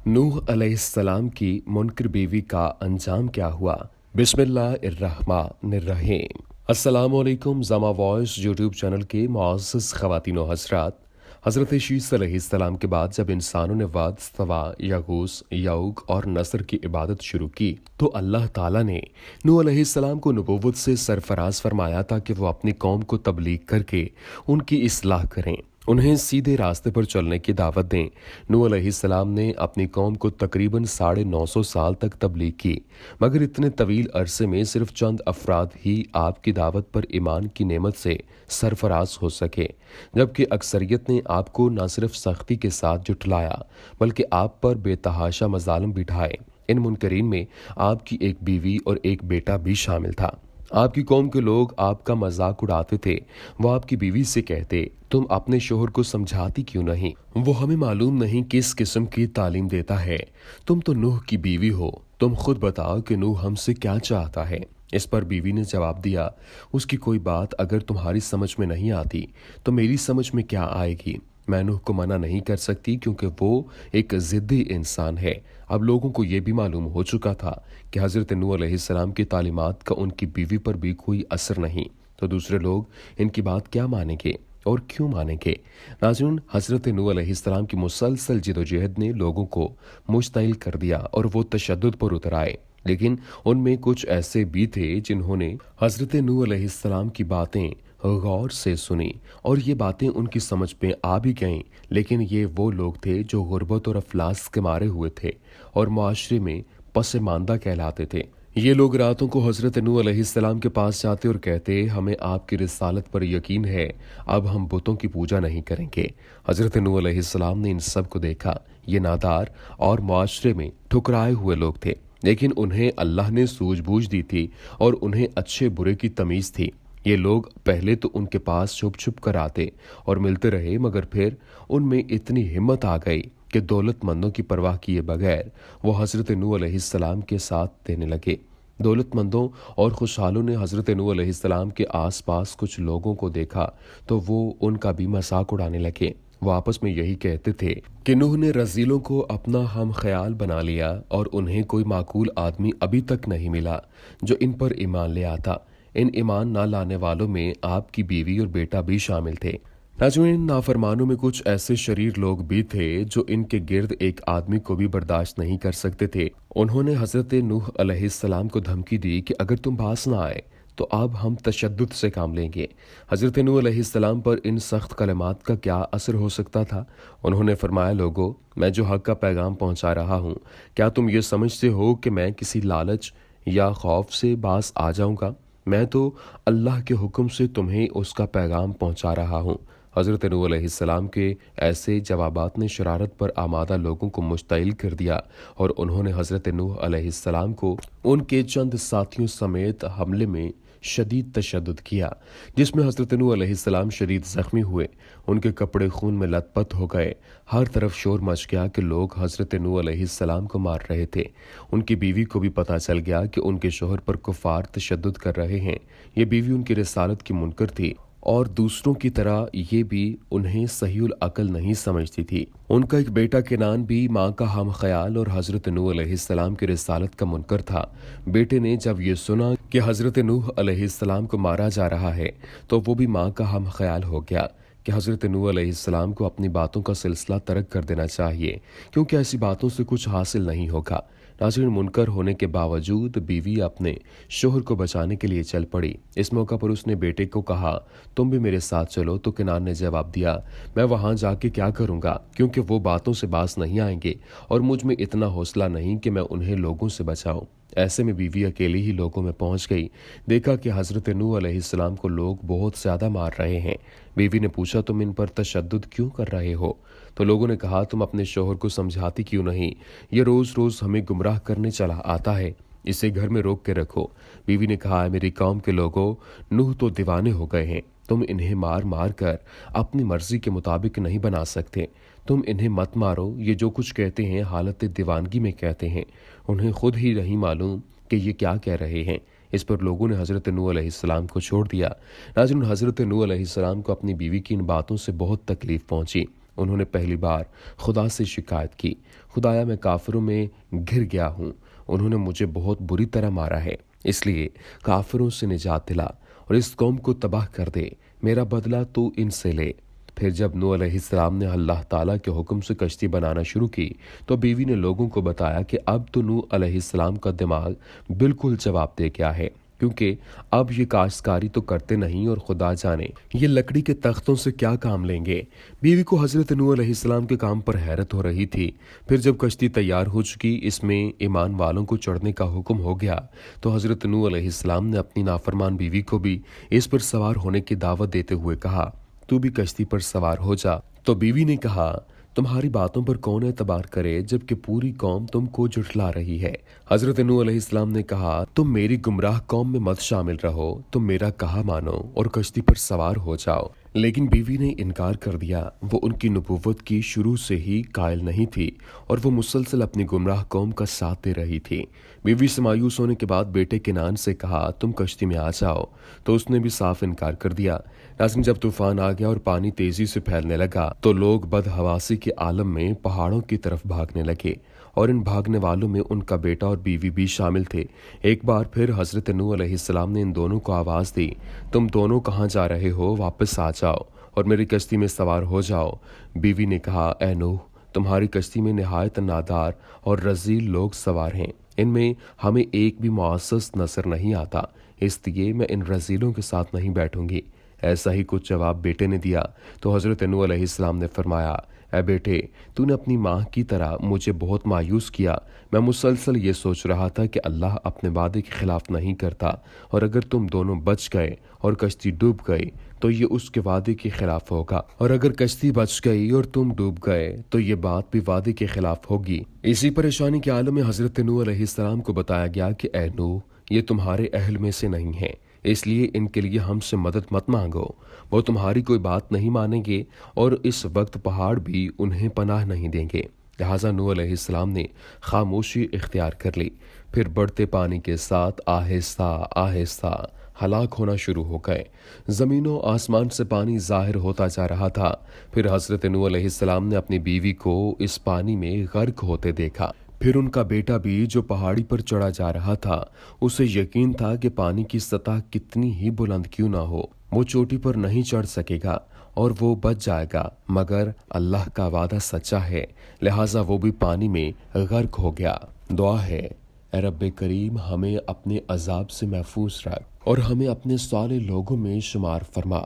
नूह अलैहिस्सलाम की मुनकर बीवी का अंजाम क्या हुआ। बिस्मिल्लाहिर्रहमानिर्रहीम। अस्सलाम वालेकुम। ज़मा वॉइस यूट्यूब चैनल के मुअज़्ज़ज़ ख़वातीन व हज़रात, हज़रत शीस अलैहिस्सलाम के बाद जब इंसानों ने वाद, सवा, यगूस, यऊक और नसर की इबादत शुरू की तो अल्लाह ताला ने नूह अलैहिस्सलाम को नबूवत से सरफराज फरमाया ताकि वो अपनी कौम को तबलीग करके उनकी इस्लाह करें, उन्हें सीधे रास्ते पर चलने की दावत दें। नूह अलैहिस्सलाम ने अपनी कौम को तकरीबन 950 साल तक तबलीग की, मगर इतने तवील अरसे में सिर्फ चंद अफराद ही आपकी दावत पर ईमान की नेमत से सरफराज हो सके, जबकि अक्सरियत ने आपको न सिर्फ सख्ती के साथ जुटलाया बल्कि आप पर बेतहाशा मजालिम भी ढाए। इन मुनकरीन में आपकी एक बीवी और एक बेटा भी शामिल था। आपकी कौम के लोग आपका मजाक उड़ाते थे। वो आपकी बीवी से कहते, तुम अपने शोहर को समझाती क्यों नहीं, वो हमें मालूम नहीं किस किस्म की तालीम देता है। तुम तो नूह की बीवी हो, तुम खुद बताओ कि नूह हमसे क्या चाहता है। इस पर बीवी ने जवाब दिया, उसकी कोई बात अगर तुम्हारी समझ में नहीं आती तो मेरी समझ में क्या आएगी। मैं नूह को मना नहीं कर सकती क्योंकि वो एक ज़िद्दी इंसान है। अब लोगों को ये भी मालूम हो चुका था कि हज़रत नूह अलैहिस्सलाम की तालीमात का उनकी बीवी पर भी कोई असर नहीं, तो दूसरे लोग इनकी बात क्या मानेंगे और क्यों मानेंगे। नाज़रीन, हज़रत नूह अलैहिस्सलाम की मुसलसल जिदोजहद ने लोगों को मुश्तइल कर दिया और वो तशद्दुद पर उतर आए, लेकिन उनमें कुछ ऐसे भी थे जिन्होंने हज़रत नूह अलैहिस्सलाम की बातें गौर से सुनी और ये बातें उनकी समझ में आ भी गईं। लेकिन ये वो लोग थे जो गुर्बत और अफलास के मारे हुए थे और मुआशरे में पसमानदा कहलाते थे। ये लोग रातों को हज़रत नूह अलैहिस्सलाम के पास जाते और कहते, हमें आपकी रिसालत पर यकीन है, अब हम बुतों की पूजा नहीं करेंगे। हज़रत नूह अलैहिस्सलाम ने इन सब को देखा। ये नादार और मुआशरे में ठुकराए हुए लोग थे, लेकिन उन्हें अल्लाह ने सूझबूझ दी थी और उन्हें अच्छे बुरे की तमीज़ थी। ये लोग पहले तो उनके पास छुप छुप कर आते और मिलते रहे, मगर फिर उनमें इतनी हिम्मत आ गई कि दौलतमंदों की परवाह किए बगैर वो हज़रत नूह अलैहिस्सलाम के साथ देने लगे। दौलतमंदों और खुशहालों ने हज़रत नूह अलैहिस्सलाम के आसपास कुछ लोगों को देखा तो वो उनका भी मजाक उड़ाने लगे। वो आपस में यही कहते थे कि नूह ने रजीलों को अपना हम ख्याल बना लिया और उन्हें कोई माकूल आदमी अभी तक नहीं मिला जो इन पर ईमान ले आता। इन ईमान ना लाने वालों में आपकी बीवी और बेटा भी शामिल थे। नाज़रीन, नाफरमानों में कुछ ऐसे शरीर लोग भी थे जो इनके गिर्द एक आदमी को भी बर्दाश्त नहीं कर सकते थे। उन्होंने हज़रत नूह अलैहिस्सलाम को धमकी दी कि अगर तुम पास ना आए तो अब हम तशद्दुद से काम लेंगे। हज़रत नूह अलैहिस्सलाम पर इन सख्त कलमात का क्या असर हो सकता था। उन्होंने फरमाया, लोगो, मैं जो हक़ का पैगाम पहुँचा रहा हूँ, क्या तुम ये समझते हो कि मैं किसी लालच या खौफ से बास आ जाऊँगा। मैं तो अल्लाह के हुक्म से तुम्हें उसका पैगाम पहुँचा रहा हूँ। हज़रत नूह अलैहिस्सलाम के ऐसे जवाबात ने शरारत पर आमादा लोगों को मुश्तइल कर दिया और उन्होंने हज़रत नूह अलैहिस्सलाम को उनके चंद साथियों समेत हमले में शदीद तशद्दुद किया, जिसमें हज़रत नूह अलैहिस्सलाम शदीद ज़ख्मी हुए। उनके कपड़े खून में लथपथ हो गए। हर तरफ शोर मच गया कि लोग हज़रत नूह अलैहिस्सलाम को मार रहे थे। उनकी बीवी को भी पता चल गया कि उनके शोहर पर कुफार तशद्दुद कर रहे हैं। ये बीवी उनकी रिसालत की मुनकर थी और दूसरों की तरह ये भी उन्हें सहीउल अकल नहीं समझती थी। उनका एक बेटा केनान भी माँ का हम ख्याल और हज़रत नूह अलैहिस्सलाम की रिसालत का मुनकर था। बेटे ने जब ये सुना कि हज़रत नूह अलैहिस्सलाम को मारा जा रहा है तो वो भी माँ का हम ख्याल हो गया कि हज़रत नूह अलैहिस्सलाम को अपनी बातों का सिलसिला तर्क कर देना चाहिए, क्योंकि ऐसी बातों से कुछ हासिल नहीं होगा। नाज़रीन, मुनकर होने के बावजूद बीवी अपने शोहर को बचाने के लिए चल पड़ी। इस मौका पर उसने बेटे को कहा, तुम भी मेरे साथ चलो। तो किनान ने जवाब दिया, मैं वहाँ जाके क्या करूँगा, क्योंकि वो बातों से बास नहीं आएंगे और मुझ में इतना हौसला नहीं कि मैं उन्हें लोगों से बचाऊँ। ऐसे में बीवी अकेली ही लोगों में पहुंच गई। देखा कि हज़रत नूह अलैहिस्सलाम को लोग बहुत ज़्यादा मार रहे हैं। बीवी ने पूछा, तुम इन पर तशद्दुद क्यों कर रहे हो। तो लोगों ने कहा, तुम अपने शोहर को समझाती क्यों नहीं, ये रोज़ रोज़ हमें गुमराह करने चला आता है, इसे घर में रोक के रखो। बीवी ने कहा, मेरी कौम के लोगों, नूह तो दीवाने हो गए हैं। तुम इन्हें मार मार कर अपनी मर्जी के मुताबिक नहीं बना सकते। तुम इन्हें मत मारो। ये जो कुछ कहते हैं हालत दीवानगी में कहते हैं, उन्हें खुद ही नहीं मालूम कि ये क्या कह रहे हैं। इस पर लोगों ने हज़रत नूह अलैहिस्सलाम को छोड़ दिया। नाज़रीन, हज़रत नूह अलैहिस्सलाम को अपनी बीवी की इन बातों से बहुत तकलीफ पहुंची। انہوں نے پہلی بار خدا سے شکایت کی، خدایا میں کافروں میں گر گیا ہوں، انہوں نے مجھے بہت بری طرح مارا ہے، اس لیے کافروں سے نجات دلا اور اس قوم کو تباہ کر دے، میرا بدلہ تو ان سے لے۔ پھر جب نوح علیہ السلام نے اللہ تعالیٰ کے حکم سے کشتی بنانا شروع کی تو بیوی نے لوگوں کو بتایا کہ اب تو نوح علیہ السلام کا دماغ بالکل جواب دے گیا ہے، کیونکہ اب یہ کاشتکاری تو کرتے نہیں اور خدا جانے یہ لکڑی کے تختوں سے کیا کام لیں گے۔ بیوی کو حضرت نوح علیہ السلام کے کام پر حیرت ہو رہی تھی۔ پھر جب کشتی تیار ہو چکی، اس میں ایمان والوں کو چڑھنے کا حکم ہو گیا تو حضرت نوح علیہ السلام نے اپنی نافرمان بیوی کو بھی اس پر سوار ہونے کی دعوت دیتے ہوئے کہا، تو بھی کشتی پر سوار ہو جا۔ تو بیوی نے کہا، تمہاری باتوں پر کون اعتبار کرے جبکہ پوری قوم تم کو جھٹلا رہی ہے۔ حضرت نوح علیہ السلام نے کہا، تم میری گمراہ قوم میں مت شامل رہو، تم میرا کہا مانو اور کشتی پر سوار ہو جاؤ۔ لیکن بیوی نے انکار کر دیا، وہ ان کی نبوت کی شروع سے ہی قائل نہیں تھی اور وہ مسلسل اپنی گمراہ قوم کا ساتھ دے رہی تھی۔ بیوی سے مایوس ہونے کے بعد بیٹے کنعان سے کہا، تم کشتی میں آ جاؤ، تو اس نے بھی صاف انکار کر دیا۔ ناظرین، جب طوفان آ گیا اور پانی تیزی سے پھیلنے لگا تو لوگ بدحواسی کے عالم میں پہاڑوں کی طرف بھاگنے لگے اور ان بھاگنے والوں میں ان کا بیٹا اور بیوی بھی شامل تھے۔ ایک بار پھر حضرت نوح علیہ السلام نے ان دونوں کو آواز دی، تم دونوں کہاں جا رہے ہو؟ واپس آ جاؤ اور میری کشتی میں سوار ہو جاؤ۔ بیوی نے کہا، اے نوح، تمہاری کشتی میں نہایت نادار اور رذیل لوگ سوار ہیں، ان میں ہمیں ایک بھی معزز نظر نہیں آتا، اس لیے میں ان رذیلوں کے ساتھ نہیں بیٹھوں گی۔ ایسا ہی کچھ جواب بیٹے نے دیا تو حضرت نوح علیہ السلام نے فرمایا، اے بیٹے، تو نے اپنی ماں کی طرح مجھے بہت مایوس کیا۔ میں مسلسل یہ سوچ رہا تھا کہ اللہ اپنے وعدے کے خلاف نہیں کرتا، اور اگر تم دونوں بچ گئے اور کشتی ڈوب گئی تو یہ اس کے وعدے کے خلاف ہوگا، اور اگر کشتی بچ گئی اور تم ڈوب گئے تو یہ بات بھی وعدے کے خلاف ہوگی۔ اسی پریشانی کے عالم میں حضرت نوح علیہ السلام کو بتایا گیا کہ اے نوح، یہ تمہارے اہل میں سے نہیں ہیں، اس لیے ان کے لیے ہم سے مدد مت مانگو، وہ تمہاری کوئی بات نہیں مانیں گے اور اس وقت پہاڑ بھی انہیں پناہ نہیں دیں گے۔ لہٰذا نوح علیہ السلام نے خاموشی اختیار کر لی، پھر بڑھتے پانی کے ساتھ آہستہ آہستہ ہلاک ہونا شروع ہو گئے۔ زمین و آسمان سے پانی ظاہر ہوتا جا رہا تھا۔ پھر حضرت نوح علیہ السلام نے اپنی بیوی کو اس پانی میں غرق ہوتے دیکھا۔ پھر ان کا بیٹا بھی جو پہاڑی پر چڑھا جا رہا تھا، اسے یقین تھا کہ پانی کی سطح کتنی ہی بلند کیوں نہ ہو، وہ چوٹی پر نہیں چڑھ سکے گا اور وہ بچ جائے گا، مگر اللہ کا وعدہ سچا ہے، لہٰذا وہ بھی پانی میں غرق ہو گیا۔ دعا ہے، اے رب کریم، ہمیں اپنے عذاب سے محفوظ رکھ اور ہمیں اپنے صالح لوگوں میں شمار فرما،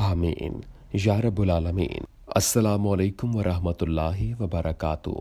آمین یا رب العالمین۔ السلام علیکم ورحمۃ اللہ وبرکاتہ۔